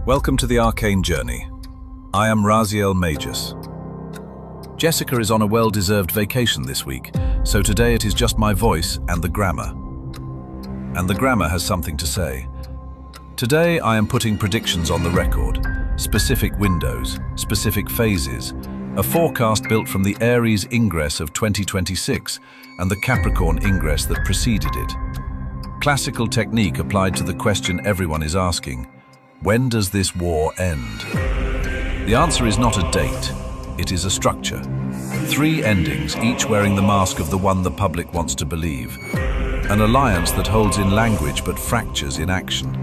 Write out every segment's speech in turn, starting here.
Welcome to the Arcane Journey. I am Raziel Magus. Jessica is on a well-deserved vacation this week, so today it is just my voice and the grammar. And the grammar has something to say. Today I am putting predictions on the record, specific windows, specific phases, a forecast built from the Aries ingress of 2026 and the Capricorn ingress that preceded it. Classical technique applied to the question everyone is asking: when does this war end? The answer is not a date, it is a structure. 3 endings, each wearing the mask of the one the public wants to believe. An alliance that holds in language but fractures in action.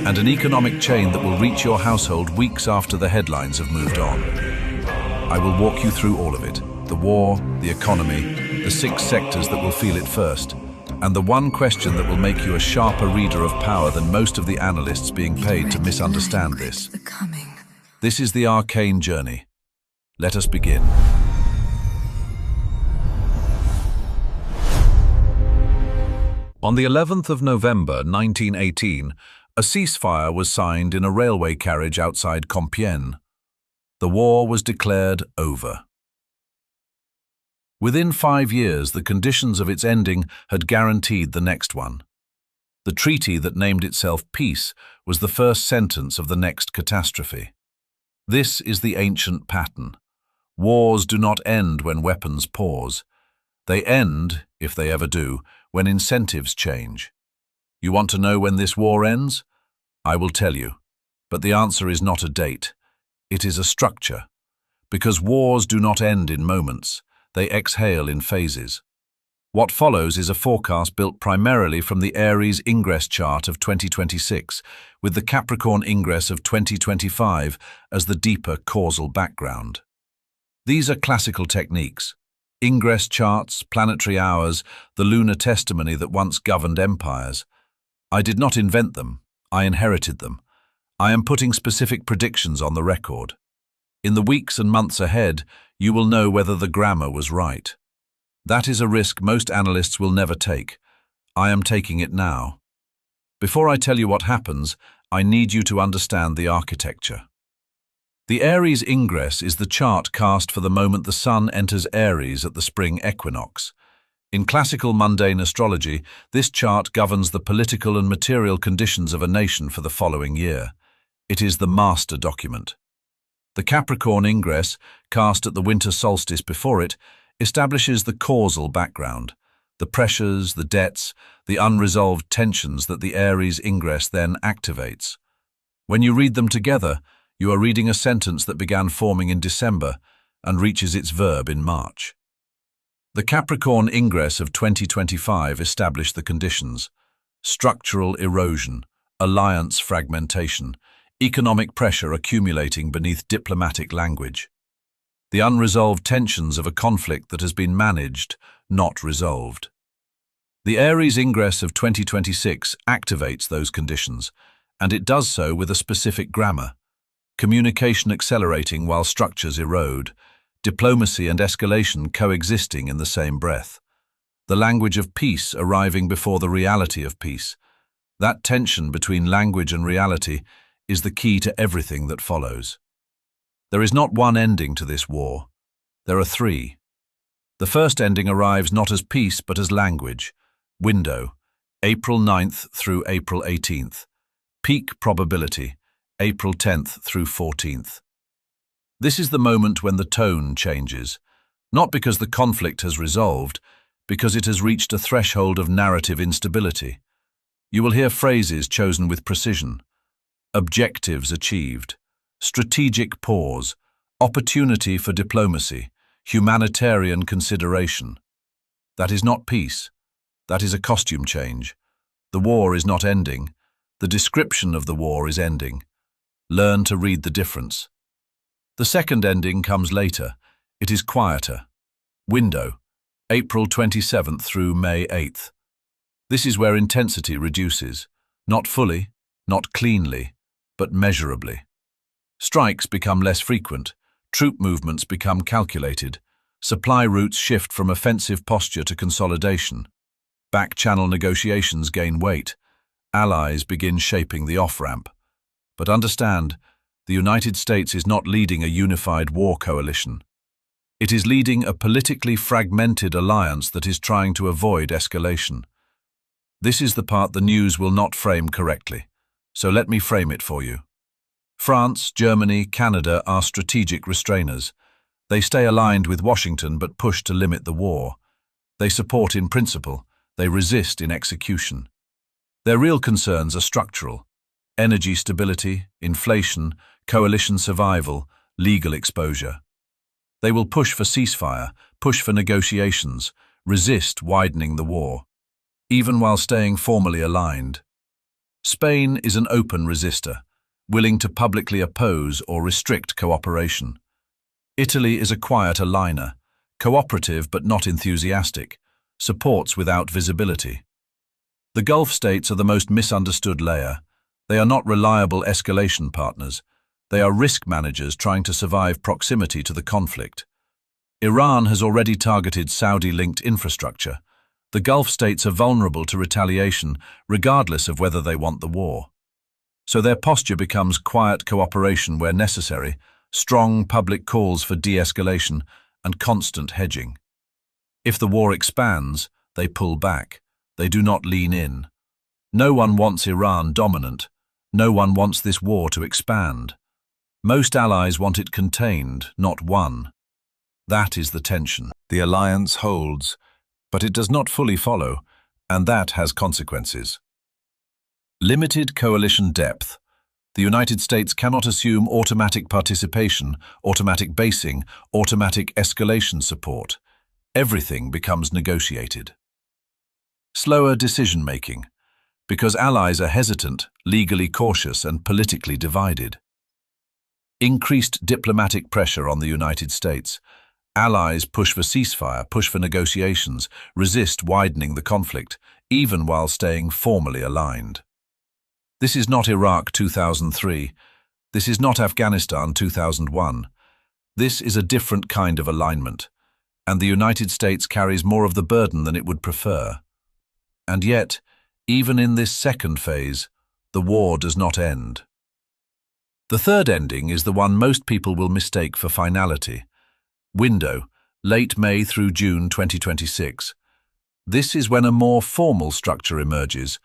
And an economic chain that will reach your household weeks after the headlines have moved on. I will walk you through all of it. The war, the economy, the 6 sectors that will feel it first. And the one question that will make you a sharper reader of power than most of the analysts being paid to misunderstand this. This is the Arcane Journey. Let us begin. On the 11th of November 1918, a ceasefire was signed in a railway carriage outside Compiègne. The war was declared over. Within 5 years, the conditions of its ending had guaranteed the next one. The treaty that named itself peace was the first sentence of the next catastrophe. This is the ancient pattern. Wars do not end when weapons pause. They end, if they ever do, when incentives change. You want to know when this war ends? I will tell you. But the answer is not a date. It is a structure. Because wars do not end in moments. They exhale in phases. What follows is a forecast built primarily from the Aries ingress chart of 2026, with the Capricorn ingress of 2025 as the deeper causal background. These are classical techniques. Ingress charts, planetary hours, the lunar testimony that once governed empires. I did not invent them, I inherited them. I am putting specific predictions on the record. In the weeks and months ahead, you will know whether the grammar was right. That is a risk most analysts will never take. I am taking it now. Before I tell you what happens, I need you to understand the architecture. The Aries ingress is the chart cast for the moment the sun enters Aries at the spring equinox. In classical mundane astrology, this chart governs the political and material conditions of a nation for the following year. It is the master document. The Capricorn ingress, cast at the winter solstice before it, establishes the causal background, the pressures, the debts, the unresolved tensions that the Aries ingress then activates. When you read them together, you are reading a sentence that began forming in December and reaches its verb in March. The Capricorn ingress of 2025 established the conditions: structural erosion, alliance fragmentation, economic pressure accumulating beneath diplomatic language. The unresolved tensions of a conflict that has been managed, not resolved. The Aries ingress of 2026 activates those conditions, and it does so with a specific grammar. Communication accelerating while structures erode, diplomacy and escalation coexisting in the same breath. The language of peace arriving before the reality of peace. That tension between language and reality is the key to everything that follows. There is not one ending to this war. There are 3. The first ending arrives not as peace but as language. Window, April 9th through April 18th. Peak probability, April 10th through 14th. This is the moment when the tone changes, not because the conflict has resolved, because it has reached a threshold of narrative instability. You will hear phrases chosen with precision. Objectives achieved, strategic pause, opportunity for diplomacy, humanitarian consideration. That is not peace. That is a costume change. The war is not ending. The description of the war is ending. Learn to read the difference. The second ending comes later. It is quieter. Window, April 27th through May 8th. This is where intensity reduces, not fully, not cleanly, but measurably. Strikes become less frequent, troop movements become calculated, supply routes shift from offensive posture to consolidation, back-channel negotiations gain weight, allies begin shaping the off-ramp. But understand, the United States is not leading a unified war coalition. It is leading a politically fragmented alliance that is trying to avoid escalation. This is the part the news will not frame correctly, so let me frame it for you. France, Germany, Canada are strategic restrainers. They stay aligned with Washington but push to limit the war. They support in principle, they resist in execution. Their real concerns are structural: energy stability, inflation, coalition survival, legal exposure. They will push for ceasefire, push for negotiations, resist widening the war, even while staying formally aligned. Spain is an open resistor, willing to publicly oppose or restrict cooperation. Italy is a quiet aligner, cooperative but not enthusiastic, supports without visibility. The Gulf states are the most misunderstood layer. They are not reliable escalation partners. They are risk managers trying to survive proximity to the conflict. Iran has already targeted Saudi-linked infrastructure. The Gulf states are vulnerable to retaliation, regardless of whether they want the war. So their posture becomes quiet cooperation where necessary, strong public calls for de-escalation, and constant hedging. If the war expands, they pull back. They do not lean in. No one wants Iran dominant. No one wants this war to expand. Most allies want it contained, not won. That is the tension. The alliance holds, but it does not fully follow, and that has consequences. Limited coalition depth. The United States cannot assume automatic participation, automatic basing, automatic escalation support. Everything becomes negotiated. Slower decision-making, because allies are hesitant, legally cautious, and politically divided. Increased diplomatic pressure on the United States. Allies push for ceasefire, push for negotiations, resist widening the conflict, even while staying formally aligned. This is not Iraq 2003. This is not Afghanistan 2001. This is a different kind of alignment, and the United States carries more of the burden than it would prefer. And yet, even in this second phase, the war does not end. The third ending is the one most people will mistake for finality. Window, late May through June 2026. This is when a more formal structure emerges,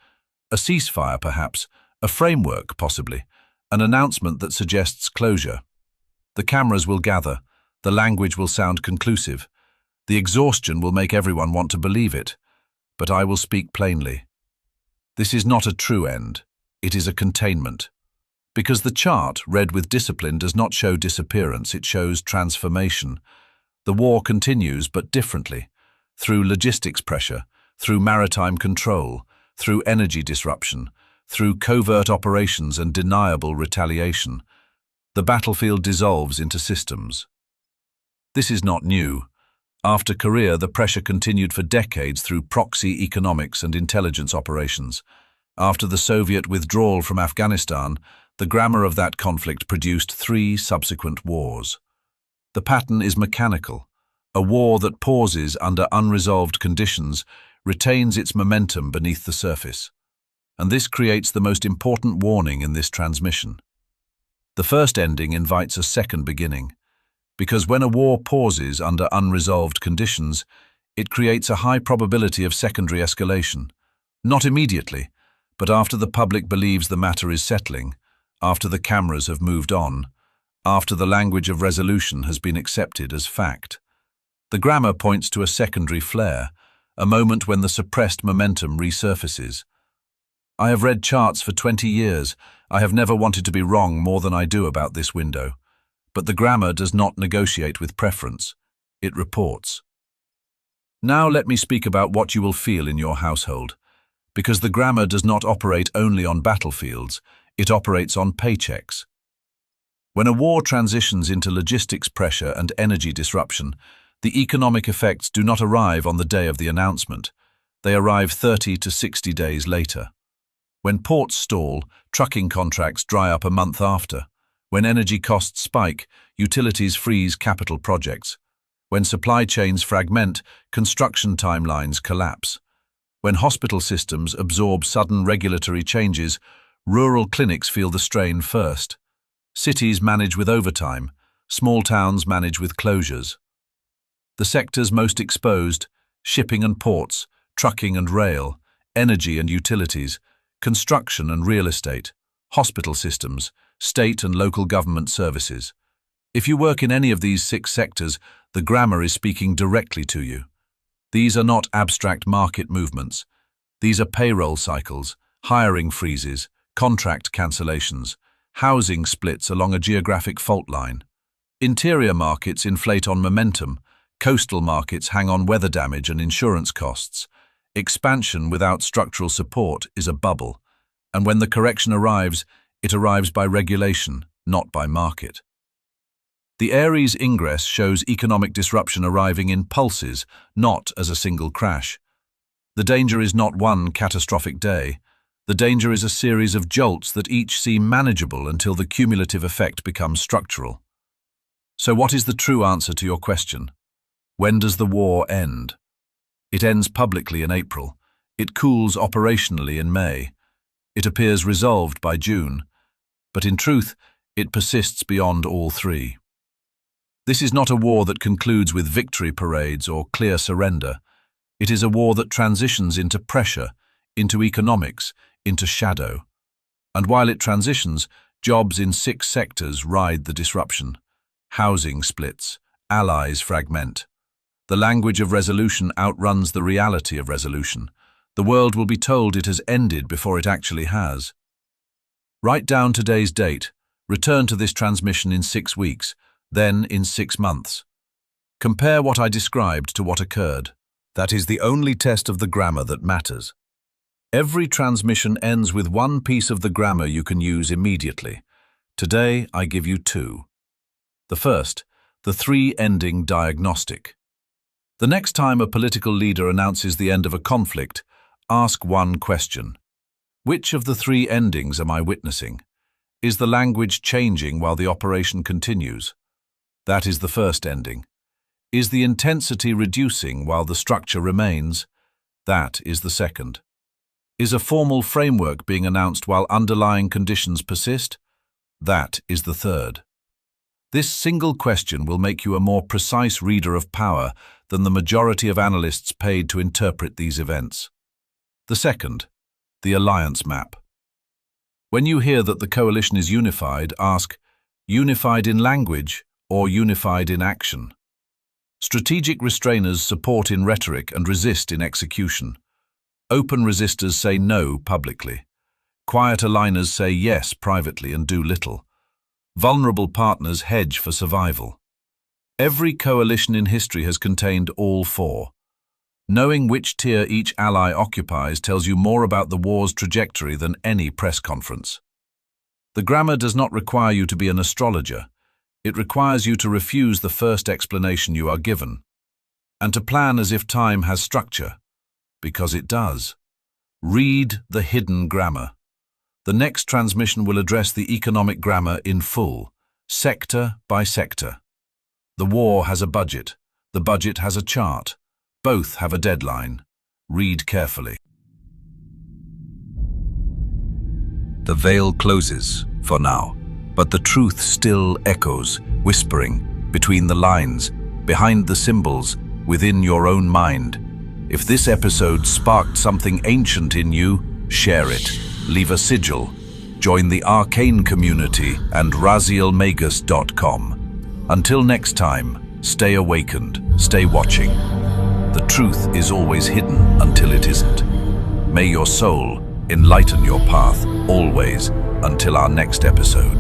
a ceasefire perhaps, a framework possibly, an announcement that suggests closure. The cameras will gather, the language will sound conclusive, the exhaustion will make everyone want to believe it, but I will speak plainly. This is not a true end, it is a containment. Because the chart, read with discipline, does not show disappearance, it shows transformation. The war continues, but differently, through logistics pressure, through maritime control, through energy disruption, through covert operations and deniable retaliation. The battlefield dissolves into systems. This is not new. After Korea, the pressure continued for decades through proxy economics and intelligence operations. After the Soviet withdrawal from Afghanistan, the grammar of that conflict produced 3 subsequent wars. The pattern is mechanical. A war that pauses under unresolved conditions retains its momentum beneath the surface. And this creates the most important warning in this transmission. The first ending invites a second beginning, because when a war pauses under unresolved conditions, it creates a high probability of secondary escalation. Not immediately, but after the public believes the matter is settling, after the cameras have moved on, after the language of resolution has been accepted as fact. The grammar points to a secondary flare, a moment when the suppressed momentum resurfaces. I have read charts for 20 years. I have never wanted to be wrong more than I do about this window. But the grammar does not negotiate with preference. It reports. Now let me speak about what you will feel in your household. Because the grammar does not operate only on battlefields, it operates on paychecks. When a war transitions into logistics pressure and energy disruption, the economic effects do not arrive on the day of the announcement. They arrive 30 to 60 days later. When ports stall, trucking contracts dry up a month after. When energy costs spike, utilities freeze capital projects. When supply chains fragment, construction timelines collapse. When hospital systems absorb sudden regulatory changes, Rural clinics feel the strain first. Cities manage with overtime. Small towns manage with closures. The sectors most exposed: shipping and ports, trucking and rail, energy and utilities, construction and real estate, hospital systems, state and local government services. If you work in any of these 6 sectors, the grammar is speaking directly to you. These are not abstract market movements. These are payroll cycles, hiring freezes, contract cancellations, housing splits along a geographic fault line. Interior markets inflate on momentum. Coastal markets hang on weather damage and insurance costs. Expansion without structural support is a bubble, and when the correction arrives, it arrives by regulation, not by market. The Aries ingress shows economic disruption arriving in pulses, not as a single crash. The danger is not one catastrophic day. The danger is a series of jolts that each seem manageable until the cumulative effect becomes structural. So what is the true answer to your question? When does the war end? It ends publicly in April. It cools operationally in May. It appears resolved by June. But in truth, it persists beyond all 3. This is not a war that concludes with victory parades or clear surrender. It is a war that transitions into pressure, into economics, into shadow. And while it transitions, jobs in 6 sectors ride the disruption. Housing splits, allies fragment. The language of resolution outruns the reality of resolution. The world will be told it has ended before it actually has. Write down today's date. Return to this transmission in 6 weeks, then in 6 months. Compare what I described to what occurred. That is the only test of the grammar that matters. Every transmission ends with one piece of the grammar you can use immediately. Today, I give you 2. The first, the 3-ending diagnostic. The next time a political leader announces the end of a conflict, ask one question. Which of the 3 endings am I witnessing? Is the language changing while the operation continues? That is the first ending. Is the intensity reducing while the structure remains? That is the second. Is a formal framework being announced while underlying conditions persist? That is the third. This single question will make you a more precise reader of power than the majority of analysts paid to interpret these events. The second, the alliance map. When you hear that the coalition is unified, ask, unified in language or unified in action? Strategic restrainers support in rhetoric and resist in execution. Open resistors say no publicly. Quiet aligners say yes privately and do little. Vulnerable partners hedge for survival. Every coalition in history has contained all 4. Knowing which tier each ally occupies tells you more about the war's trajectory than any press conference. The grammar does not require you to be an astrologer. It requires you to refuse the first explanation you are given, and to plan as if time has structure, because it does. Read the hidden grammar. The next transmission will address the economic grammar in full, sector by sector. The war has a budget. The budget has a chart. Both have a deadline. Read carefully. The veil closes, for now, but the truth still echoes, whispering, between the lines, behind the symbols, within your own mind. If this episode sparked something ancient in you, share it. Leave a sigil. Join the Arcane community and RazielMagus.com. Until next time, stay awakened, stay watching. The truth is always hidden until it isn't. May your soul enlighten your path always until our next episode.